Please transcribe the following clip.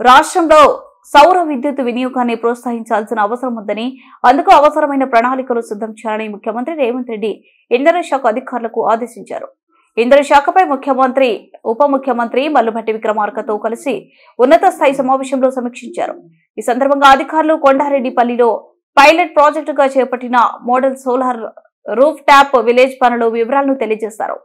రాష్ట్రంలో సౌర విద్యుత్ వినియోగాన్ని ప్రోత్సహించాల్సిన అవసరం ఉందని, అందుకు అవసరమైన ప్రణాళికలు సిద్ధం చేయాలని ముఖ్యమంత్రి రేవంత్ రెడ్డి ఇంధన శాఖ అధికారులకు ఆదేశించారు. ఇంధన శాఖపై ముఖ్యమంత్రి, ఉప ముఖ్యమంత్రి మల్లుభట్టి విక్రమార్కతో కలిసి ఉన్నత స్థాయి సమావేశంలో సమీక్షించారు. ఈ సందర్భంగా అధికారులు కొండారెడ్డిపల్లిలో పైలట్ ప్రాజెక్టుగా చేపట్టిన model solar roof top village పనుల వివరాలను తెలియజేశారు.